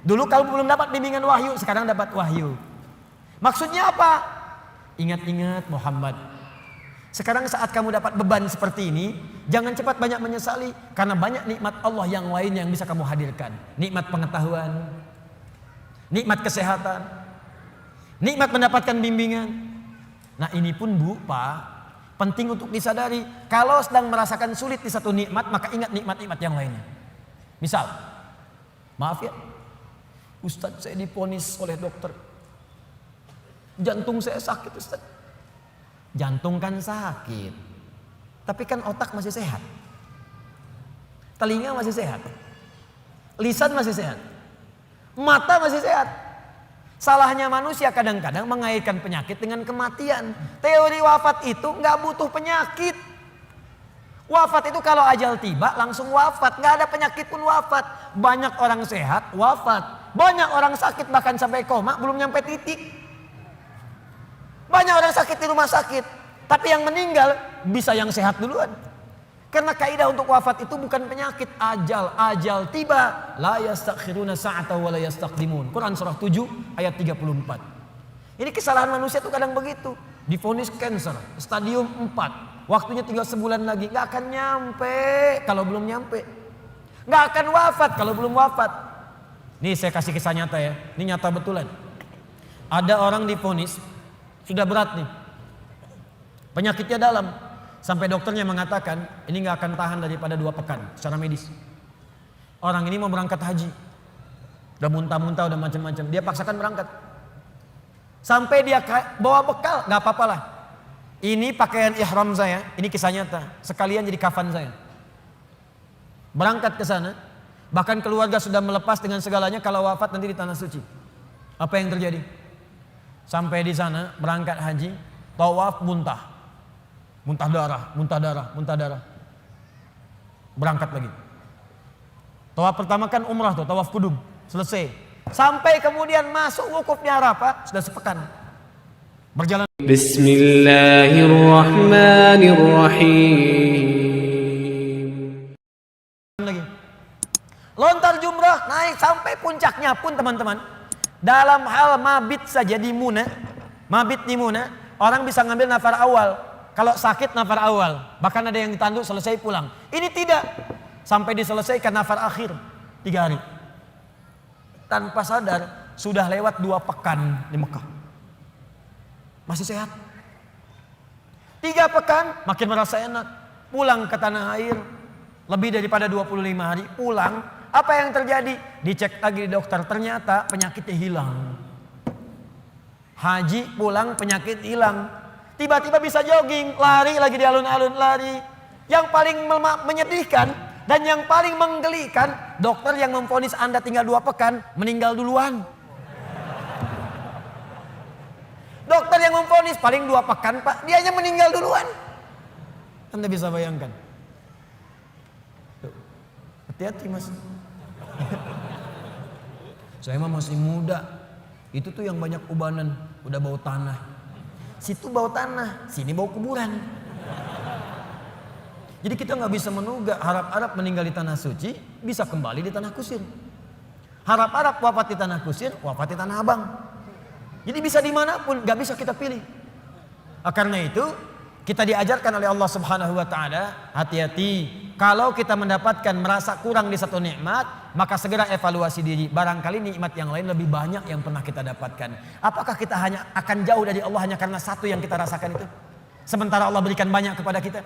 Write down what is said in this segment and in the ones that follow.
Dulu kalau belum dapat bimbingan wahyu, sekarang dapat wahyu. Maksudnya apa? Ingat-ingat Muhammad. Sekarang saat kamu dapat beban seperti ini, jangan cepat banyak menyesali, karena banyak nikmat Allah yang lain yang bisa kamu hadirkan. Nikmat pengetahuan, nikmat kesehatan, nikmat mendapatkan bimbingan. Nah ini pun Bu, Pak, penting untuk disadari. Kalau sedang merasakan sulit di satu nikmat, maka ingat nikmat-nikmat yang lainnya. Misal, maaf ya, Ustadz saya diponis oleh dokter, jantung saya sakit Ustadz. Jantung kan sakit, tapi kan otak masih sehat, telinga masih sehat, lisan masih sehat, mata masih sehat. Salahnya manusia kadang-kadang mengaitkan penyakit dengan kematian. Teori wafat itu nggak butuh penyakit. Wafat itu kalau ajal tiba langsung wafat, nggak ada penyakit pun wafat. Banyak orang sehat wafat, banyak orang sakit bahkan sampai koma belum nyampe titik. Banyak orang sakit di rumah sakit, tapi yang meninggal bisa yang sehat duluan. Karena kaidah untuk wafat itu bukan penyakit, ajal. Ajal tiba, la yastakhiruna sa'ata wa la yastaqdimun. Quran surah 7 ayat 34. Ini kesalahan manusia itu kadang begitu. Divonis cancer, stadium 4. Waktunya tinggal sebulan lagi, nggak akan nyampe kalau belum nyampe. Nggak akan wafat kalau belum wafat. Nih saya kasih kisah nyata ya, ini nyata betulan. Ada orang divonis sudah berat nih, penyakitnya dalam, sampai dokternya mengatakan ini nggak akan tahan daripada 2 pekan secara medis. Orang ini mau berangkat haji, udah muntah-muntah, udah macam-macam, dia paksakan berangkat. Sampai dia bawa bekal, nggak apa-apa lah. Ini pakaian ihram saya, ini kisah nyata, sekalian jadi kafan saya. Berangkat ke sana, bahkan keluarga sudah melepas dengan segalanya, kalau wafat nanti di tanah suci. Apa yang terjadi? Sampai di sana berangkat haji, tawaf muntah, muntah darah, muntah darah, muntah darah. Berangkat lagi. Tawaf pertama kan umrah tuh, tawaf kudum, selesai. Sampai kemudian masuk wukufnya Arafah, sudah sepekan. Berjalan. Bismillahirrahmanirrahim. Lagi. Lontar jumrah, naik sampai puncaknya pun teman-teman. Dalam hal mabit saja di Muna, mabit di Muna, orang bisa ngambil nafar awal. Kalau sakit nafar awal, bahkan ada yang ditanduk selesai pulang. Ini tidak, sampai diselesaikan nafar akhir 3 hari. Tanpa sadar sudah lewat 2 pekan di Mekah. Masih sehat. 3 pekan makin merasa enak. Pulang ke tanah air, lebih daripada 25 hari pulang. Apa yang terjadi? Dicek lagi di dokter, ternyata penyakitnya hilang. Haji pulang penyakit hilang. Tiba-tiba bisa jogging, lari lagi di alun-alun, lari. Yang paling menyedihkan dan yang paling menggelikan, dokter yang memvonis Anda tinggal 2 pekan meninggal duluan. Dokter yang memvonis paling 2 pekan Pak, dianya meninggal duluan. Anda bisa bayangkan. Hati-hati Mas. Saya mah masih muda. Itu tuh yang banyak ubanan, udah bau tanah. Situ bau tanah, sini bau kuburan. Jadi kita nggak bisa menugak harap-harap meninggal di tanah suci, bisa kembali di tanah kusir. Harap-harap wafat di tanah kusir, wafat di tanah abang. Jadi bisa dimanapun, nggak bisa kita pilih. Karena itu kita diajarkan oleh Allah Subhanahu Wa Taala, hati-hati. Kalau kita mendapatkan merasa kurang di satu nikmat, maka segera evaluasi diri. Barangkali nikmat yang lain lebih banyak yang pernah kita dapatkan. Apakah kita hanya akan jauh dari Allah hanya karena satu yang kita rasakan itu? Sementara Allah berikan banyak kepada kita.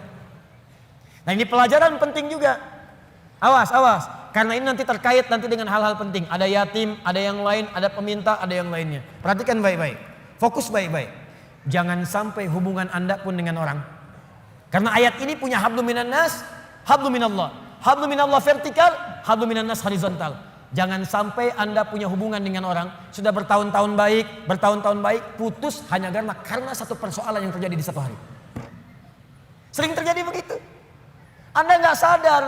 Nah ini pelajaran penting juga. Awas, awas. Karena ini nanti terkait nanti dengan hal-hal penting. Ada yatim, ada yang lain, ada peminta, ada yang lainnya. Perhatikan baik-baik. Fokus baik-baik. Jangan sampai hubungan Anda pun dengan orang. Karena ayat ini punya hablum minan nas, hablum minallah. Hablum minallah vertikal, hablum minan nas horizontal. Jangan sampai Anda punya hubungan dengan orang sudah bertahun-tahun baik, putus hanya karena satu persoalan yang terjadi di satu hari. Sering terjadi begitu. Anda nggak sadar,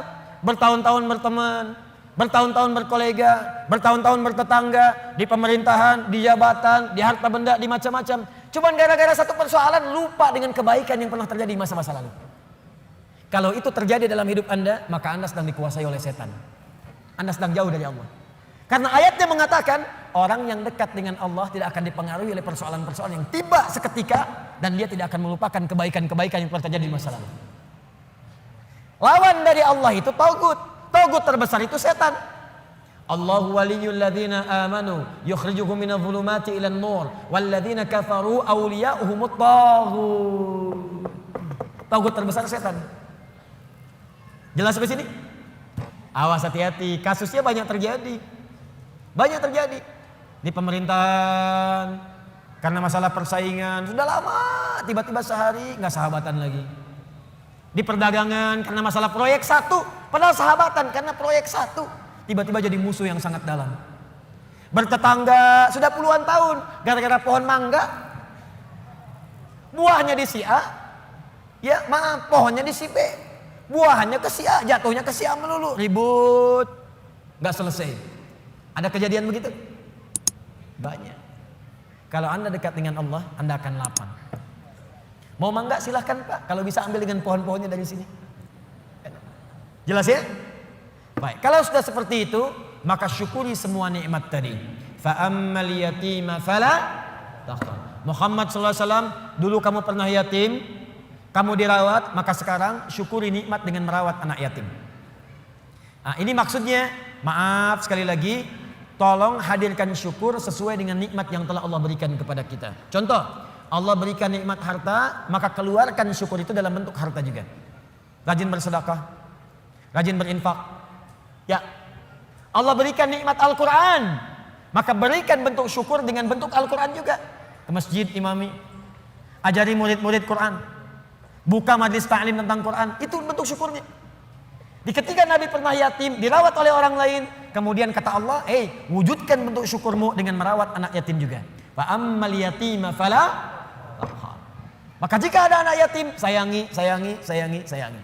bertahun-tahun berteman, bertahun-tahun berkolega, bertahun-tahun bertetangga, di pemerintahan, di jabatan, di harta benda, di macam-macam. Cuman gara-gara satu persoalan lupa dengan kebaikan yang pernah terjadi di masa-masa lalu. Kalau itu terjadi dalam hidup Anda, maka Anda sedang dikuasai oleh setan. Anda sedang jauh dari Allah. Karena ayatnya mengatakan orang yang dekat dengan Allah tidak akan dipengaruhi oleh persoalan-persoalan yang tiba seketika dan dia tidak akan melupakan kebaikan-kebaikan yang pernah terjadi di masa lalu. Lawan dari Allah itu tagut. Tagut terbesar itu setan. Allahu waliyul ladzina amanu yukhrijuhum minadh dhulumati ilan nur wal ladzina kafaru awliya'uhumut taghut. Tagut terbesar setan. Jelas sampai sini? Awas, hati-hati, kasusnya banyak terjadi. Banyak terjadi di pemerintahan karena masalah persaingan sudah lama, tiba-tiba sehari nggak sahabatan lagi. Di perdagangan karena masalah proyek satu, padahal sahabatan karena proyek satu, tiba-tiba jadi musuh yang sangat dalam. Bertetangga sudah puluhan tahun gara-gara pohon mangga, buahnya di si A, ya maaf, pohonnya di si B, buahnya ke si A, jatuhnya ke si A melulu, ribut, nggak selesai. Ada kejadian begitu? Banyak. Kalau Anda dekat dengan Allah, Anda akan lapang. Mau mangga silahkan Pak, kalau bisa ambil dengan pohon-pohonnya dari sini. Jelas ya? Baik, kalau sudah seperti itu, maka syukuri semua nikmat tadi. Fa ammal yatima fala taqhar. Muhammad sallallahu alaihi wasallam, dulu kamu pernah yatim, kamu dirawat, maka sekarang syukuri nikmat dengan merawat anak yatim. Nah, ini maksudnya, maaf sekali lagi, tolong hadirkan syukur sesuai dengan nikmat yang telah Allah berikan kepada kita. Contoh, Allah berikan nikmat harta, maka keluarkan syukur itu dalam bentuk harta juga. Rajin bersedekah, rajin berinfak. Ya, Allah berikan nikmat Al-Quran, maka berikan bentuk syukur dengan bentuk Al-Quran juga. Ke masjid imami, ajari murid-murid Quran, buka majlis ta'lim tentang Quran, itu bentuk syukurnya. Di ketika Nabi pernah yatim, dirawat oleh orang lain, kemudian kata Allah, wujudkan bentuk syukurmu dengan merawat anak yatim juga. Fa ammal yatima fala taqhar. Maka jika ada anak yatim, sayangi, sayangi, sayangi, sayangi.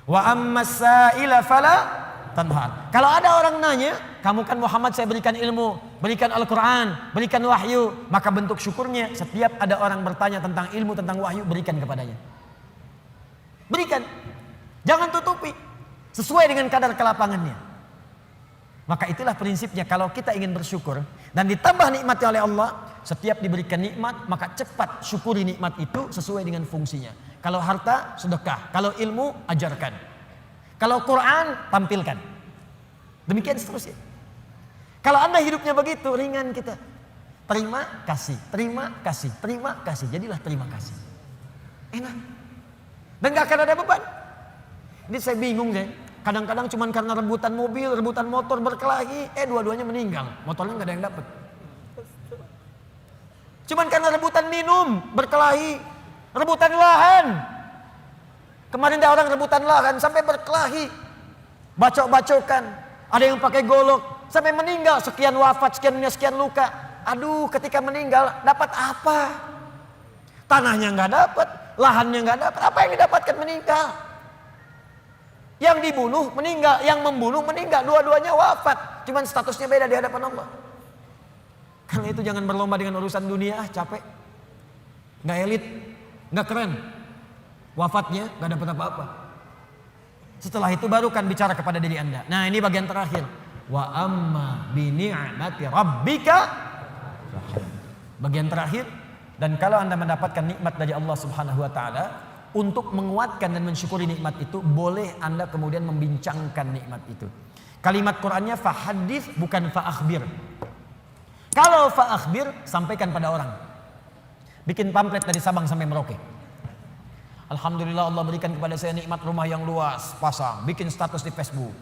Wa ammas sa'ila fala tanhar. Kalau ada orang nanya, kamu kan Muhammad, saya berikan ilmu, berikan Al-Quran, berikan wahyu, maka bentuk syukurnya setiap ada orang bertanya tentang ilmu, tentang wahyu, berikan kepadanya. Berikan. Jangan tutupi. Sesuai dengan kadar kelapangannya. Maka itulah prinsipnya, kalau kita ingin bersyukur dan ditambah nikmatnya oleh Allah, setiap diberikan nikmat maka cepat syukuri nikmat itu sesuai dengan fungsinya. Kalau harta, sedekah. Kalau ilmu, ajarkan. Kalau Quran, tampilkan. Demikian seterusnya. Kalau Anda hidupnya begitu, ringan kita. Terima kasih, terima kasih, terima kasih. Jadilah terima kasih. Enak. Dan gak akan ada beban. Ini saya bingung deh. Kadang-kadang cuma karena rebutan mobil, rebutan motor berkelahi, dua-duanya meninggal. Motornya nggak ada yang dapat. Cuman karena rebutan minum, berkelahi, rebutan lahan. Kemarin ada orang rebutan lahan sampai berkelahi, bacok-bacokan. Ada yang pakai golok sampai meninggal, sekian wafat, sekian luka. Aduh, ketika meninggal dapat apa? Tanahnya nggak dapat, lahannya nggak dapat. Apa yang didapatkan meninggal? Yang dibunuh meninggal, yang membunuh meninggal, dua-duanya wafat. Cuman statusnya beda di hadapan Allah. Karena itu jangan berlomba dengan urusan dunia, capek. Nggak elit, nggak keren. Wafatnya nggak dapat apa-apa. Setelah itu baru kan bicara kepada diri Anda. Nah, ini bagian terakhir. Wa amma bi ni'mati rabbika. Bagian terakhir, dan kalau Anda mendapatkan nikmat dari Allah Subhanahu wa taala, untuk menguatkan dan mensyukuri nikmat itu, boleh Anda kemudian membincangkan nikmat itu. Kalimat Qur'annya fahadits, bukan fa'akhbir. Kalau fa'akhbir, sampaikan pada orang. Bikin pamflet dari Sabang sampai Merauke. Alhamdulillah Allah berikan kepada saya nikmat rumah yang luas, pasang. Bikin status di Facebook,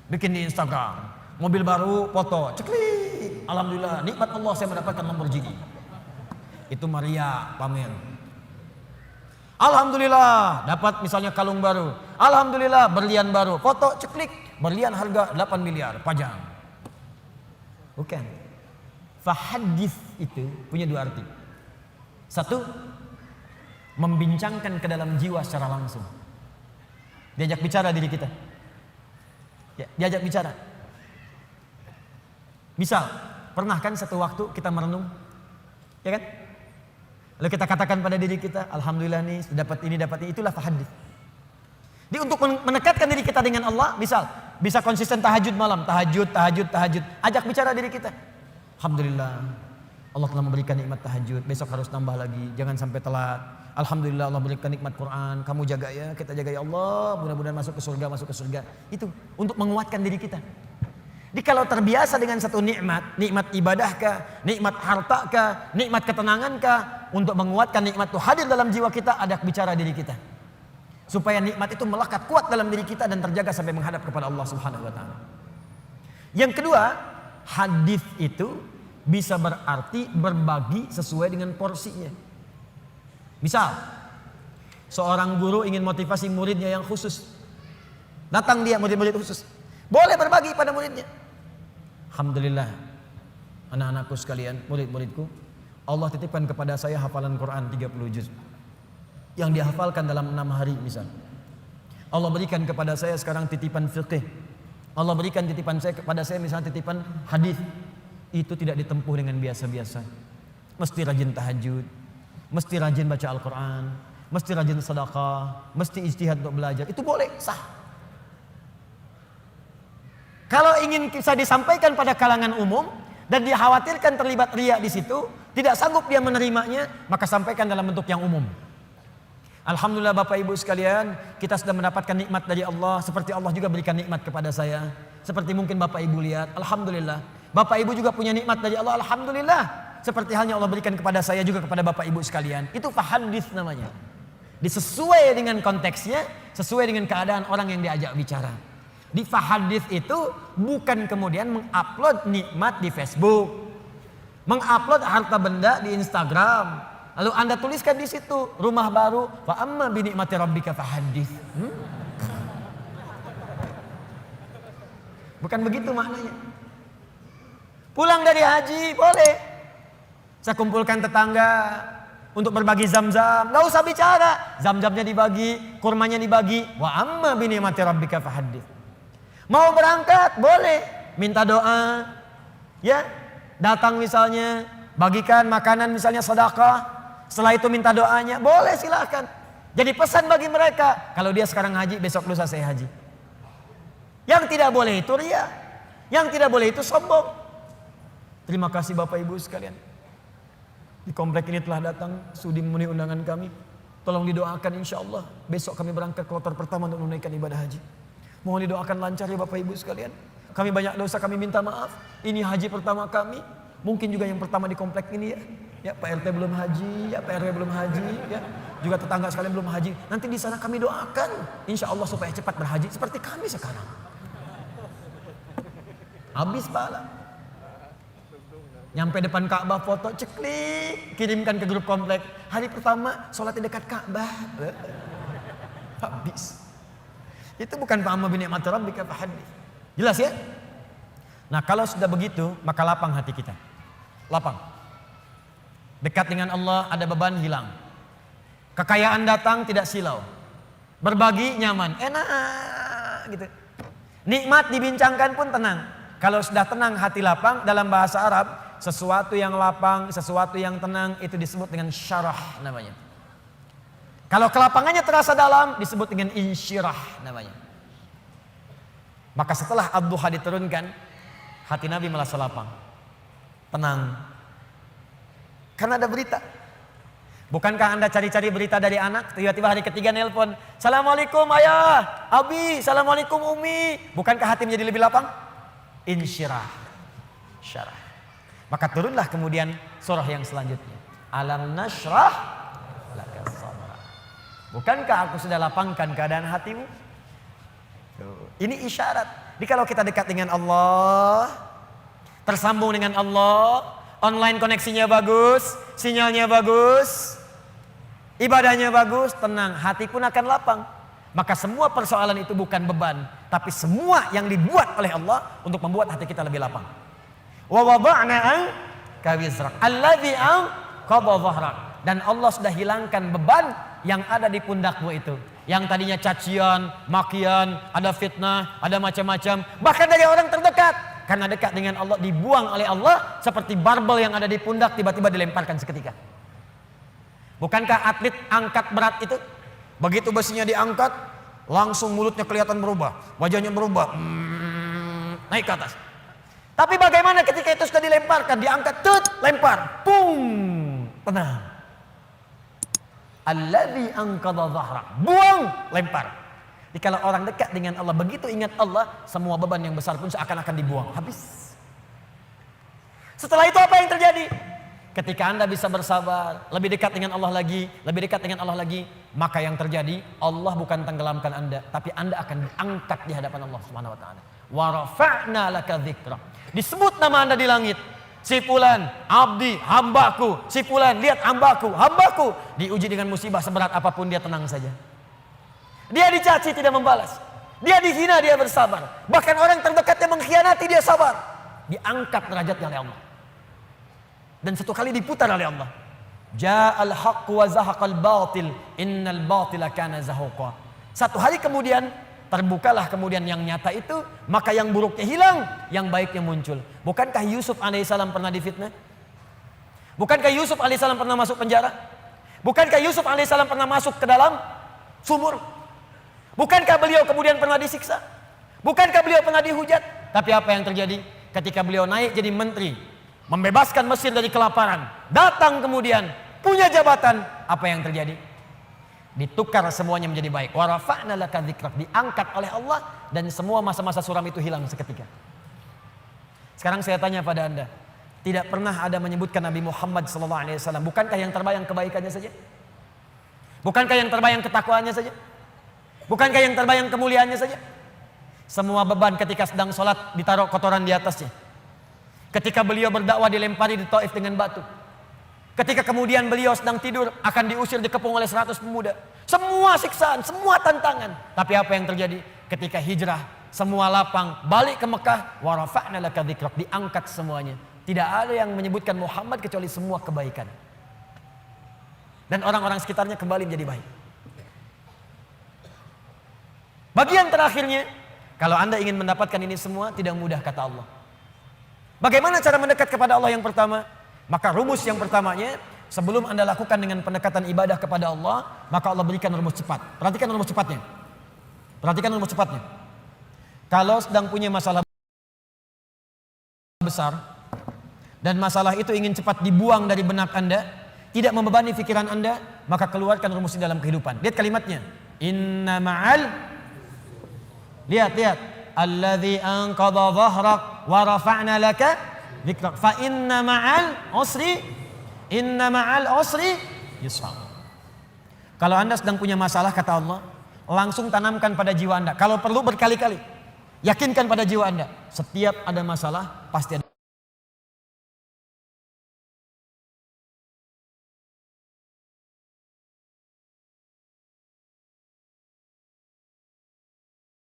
bikin di Instagram. Mobil baru, foto, ceklik. Alhamdulillah, nikmat Allah saya mendapatkan Lamborghini. Itu Maria pamer. Alhamdulillah dapat misalnya kalung baru. Alhamdulillah berlian baru. Foto ceklik. Berlian harga 8 miliar. Pajang. Bukan. Fahadits itu punya dua arti. Satu, membincangkan ke dalam jiwa secara langsung. Diajak bicara diri kita. Ya, diajak bicara. Misal, pernah kan satu waktu kita merenung? Ya kan? Lalu kita katakan pada diri kita, alhamdulillah nih dapat ini, itulah fahadits. Jadi untuk mendekatkan diri kita dengan Allah, misal bisa konsisten tahajud malam, tahajud. Ajak bicara diri kita. Alhamdulillah, Allah telah memberikan nikmat tahajud. Besok harus tambah lagi, jangan sampai telat. Alhamdulillah Allah berikan nikmat Quran. Kamu jaga ya, kita jaga ya Allah. Mudah-mudahan masuk ke surga. Itu untuk menguatkan diri kita. Jadi kalau terbiasa dengan satu nikmat ibadah kah, nikmat harta kah, nikmat ketenangan kah, untuk menguatkan nikmat itu hadir dalam jiwa kita, ajak bicara diri kita. Supaya nikmat itu melekat kuat dalam diri kita dan terjaga sampai menghadap kepada Allah Subhanahu wa taala. Yang kedua, hadis itu bisa berarti berbagi sesuai dengan porsinya. Misal, seorang guru ingin motivasi muridnya yang khusus. Datang dia murid-murid khusus. Boleh berbagi pada muridnya. Alhamdulillah, anak-anakku sekalian, murid-muridku, Allah titipkan kepada saya hafalan Quran 30 juz. Yang dihafalkan dalam 6 hari misal. Allah berikan kepada saya sekarang titipan fiqih. Allah berikan titipan saya kepada saya misalnya titipan hadis. Itu tidak ditempuh dengan biasa-biasa. Mesti rajin tahajud, mesti rajin baca Al-Quran, mesti rajin sedekah, mesti ijtihad untuk belajar. Itu boleh, sah. Kalau ingin bisa disampaikan pada kalangan umum dan dikhawatirkan terlibat riya di situ, tidak sanggup dia menerimanya, maka sampaikan dalam bentuk yang umum. Alhamdulillah Bapak Ibu sekalian, kita sudah mendapatkan nikmat dari Allah seperti Allah juga berikan nikmat kepada saya. Seperti mungkin Bapak Ibu lihat, alhamdulillah. Bapak Ibu juga punya nikmat dari Allah, alhamdulillah. Seperti halnya Allah berikan kepada saya juga kepada Bapak Ibu sekalian. Itu fahadits namanya. Disesuai dengan konteksnya, sesuai dengan keadaan orang yang diajak bicara. Di fahadits itu bukan kemudian mengupload nikmat di Facebook, mengupload harta benda di Instagram, lalu Anda tuliskan di situ rumah baru, fa amma bi ni'mati rabbika fahadits. Bukan begitu maknanya. Pulang dari haji boleh. Saya kumpulkan tetangga untuk berbagi zam-zam, nggak usah bicara, zam-zamnya dibagi, kurmanya dibagi. Wa amma bi ni'mati rabbika fahadits. Mau berangkat boleh, minta doa, ya, datang misalnya, bagikan makanan misalnya sedekah, setelah itu minta doanya, boleh silakan. Jadi pesan bagi mereka, kalau dia sekarang haji, besok lusa saya haji. Yang tidak boleh itu riya, yang tidak boleh itu sombong. Terima kasih Bapak Ibu sekalian. Di komplek ini telah datang sudi memenuhi undangan kami. Tolong didoakan insya Allah, besok kami berangkat kloter pertama untuk menunaikan ibadah haji. Mohon didoakan lancar ya Bapak Ibu sekalian. Kami banyak dosa, kami minta maaf. Ini haji pertama kami. Mungkin juga yang pertama di komplek ini ya. Ya Pak RT belum haji, ya Pak RW belum haji, ya. Juga tetangga sekalian belum haji. Nanti di sana kami doakan, insya Allah supaya cepat berhaji seperti kami sekarang. Habis pahala. Nyampe depan Ka'bah foto ceklik, kirimkan ke grup komplek. Hari pertama sholat di dekat Ka'bah. Habis. Itu bukan fa'amma bi ni'mati rabbika fahadits. Jelas ya? Nah, kalau sudah begitu, maka lapang hati kita. Lapang. Dekat dengan Allah, ada beban hilang. Kekayaan datang tidak silau. Berbagi nyaman, enak gitu. Nikmat dibincangkan pun tenang. Kalau sudah tenang hati lapang, dalam bahasa Arab, sesuatu yang lapang, sesuatu yang tenang itu disebut dengan syarah namanya. Kalau kelapangannya terasa dalam disebut dengan insyirah namanya. Maka setelah Ad-Duha diturunkan, hati Nabi merasa lapang, tenang. Karena ada berita. Bukankah Anda cari-cari berita dari anak, tiba-tiba hari ketiga nelpon, Assalamualaikum ayah, abi, Assalamualaikum umi. Bukankah hati menjadi lebih lapang? Insyirah, syarah. Maka turunlah kemudian surah yang selanjutnya. Alam nashrah laka sadrak. Bukankah aku sudah lapangkan keadaan hatimu? Ini isyarat. Jadi kalau kita dekat dengan Allah, tersambung dengan Allah, online koneksinya bagus, sinyalnya bagus, ibadahnya bagus, tenang, hati pun akan lapang. Maka semua persoalan itu bukan beban, tapi semua yang dibuat oleh Allah untuk membuat hati kita lebih lapang. Wa wada'na anka wizrak alladzi anqadha dhahrak. Dan Allah sudah hilangkan beban yang ada di pundakmu itu. Yang tadinya cacian, makian, ada fitnah, ada macam-macam. Bahkan dari orang terdekat. Karena dekat dengan Allah dibuang oleh Allah seperti barbel yang ada di pundak tiba-tiba dilemparkan seketika. Bukankah atlet angkat berat itu? Begitu besinya diangkat, Langsung mulutnya kelihatan berubah, wajahnya berubah, naik ke atas. Tapi bagaimana ketika itu sudah dilemparkan, diangkat, lempar, pung, tenang. Alladzi anqadha dhahrak, buang, lempar. Jadi kalau orang dekat dengan Allah, begitu ingat Allah, semua beban yang besar pun seakan-akan dibuang, habis. Setelah itu apa yang terjadi? Ketika Anda bisa bersabar, lebih dekat dengan Allah lagi, lebih dekat dengan Allah lagi, maka yang terjadi, Allah bukan tenggelamkan Anda, tapi Anda akan diangkat di hadapan Allah Subhanahu wa taala. Wa rafa'na laka dzikra. Disebut nama Anda di langit. Si fulan, abdi, hambaku. Si fulan, lihat hambaku, hambaku. Diuji dengan musibah seberat apapun, dia tenang saja. Dia dicaci, tidak membalas. Dia dihina, dia bersabar. Bahkan orang terdekatnya mengkhianati, dia sabar. Diangkat derajatnya oleh Allah. Dan satu kali diputar oleh Allah. Ja'al haqq wa zahaqal batil, innal batila kana zahuqa. Satu hari kemudian, terbukalah kemudian yang nyata itu, maka yang buruknya hilang, yang baiknya muncul. Bukankah Yusuf alaihissalam pernah difitnah? Bukankah Yusuf alaihissalam pernah masuk penjara? Bukankah Yusuf alaihissalam pernah masuk ke dalam sumur? Bukankah beliau kemudian pernah disiksa? Bukankah beliau pernah dihujat? Tapi apa yang terjadi? Ketika beliau naik jadi menteri, membebaskan Mesir dari kelaparan, datang kemudian punya jabatan, apa yang terjadi? Ditukar semuanya menjadi baik. Wa rafa'na laka dzikrak, diangkat oleh Allah, dan semua masa-masa suram itu hilang seketika. Sekarang saya tanya pada Anda, tidak pernah ada menyebutkan Nabi Muhammad SAW, bukankah yang terbayang kebaikannya saja? Bukankah yang terbayang ketakwaannya saja? Bukankah yang terbayang kemuliaannya saja? Semua beban ketika sedang sholat ditaruh kotoran di atasnya. Ketika beliau berdakwah dilempari di Taif dengan batu. Ketika kemudian beliau sedang tidur akan diusir, dikepung oleh 100 pemuda. Semua siksaan, semua tantangan. Tapi apa yang terjadi? Ketika hijrah, semua lapang, balik ke Mekah, wa rafa'na laka dzikrak, diangkat semuanya. Tidak ada yang menyebutkan Muhammad kecuali semua kebaikan. Dan orang-orang sekitarnya kembali menjadi baik. Bagian terakhirnya, kalau Anda ingin mendapatkan ini semua, tidak mudah kata Allah. Bagaimana cara mendekat kepada Allah yang pertama? Maka rumus yang pertamanya, sebelum Anda lakukan dengan pendekatan ibadah kepada Allah, maka Allah berikan rumus cepat. Perhatikan rumus cepatnya. Perhatikan rumus cepatnya. Kalau sedang punya masalah besar, dan masalah itu ingin cepat dibuang dari benak Anda, tidak membebani pikiran Anda, maka keluarkan rumus ini dalam kehidupan. Lihat kalimatnya. Inna ma'al, lihat. Alladzi anqadha dhahrak wa rafa'na laka dzikrak. Fa inna ma'al usri yusra. Kalau Anda sedang punya masalah, kata Allah, langsung tanamkan pada jiwa Anda. Kalau perlu berkali-kali, yakinkan pada jiwa Anda, setiap ada masalah pasti ada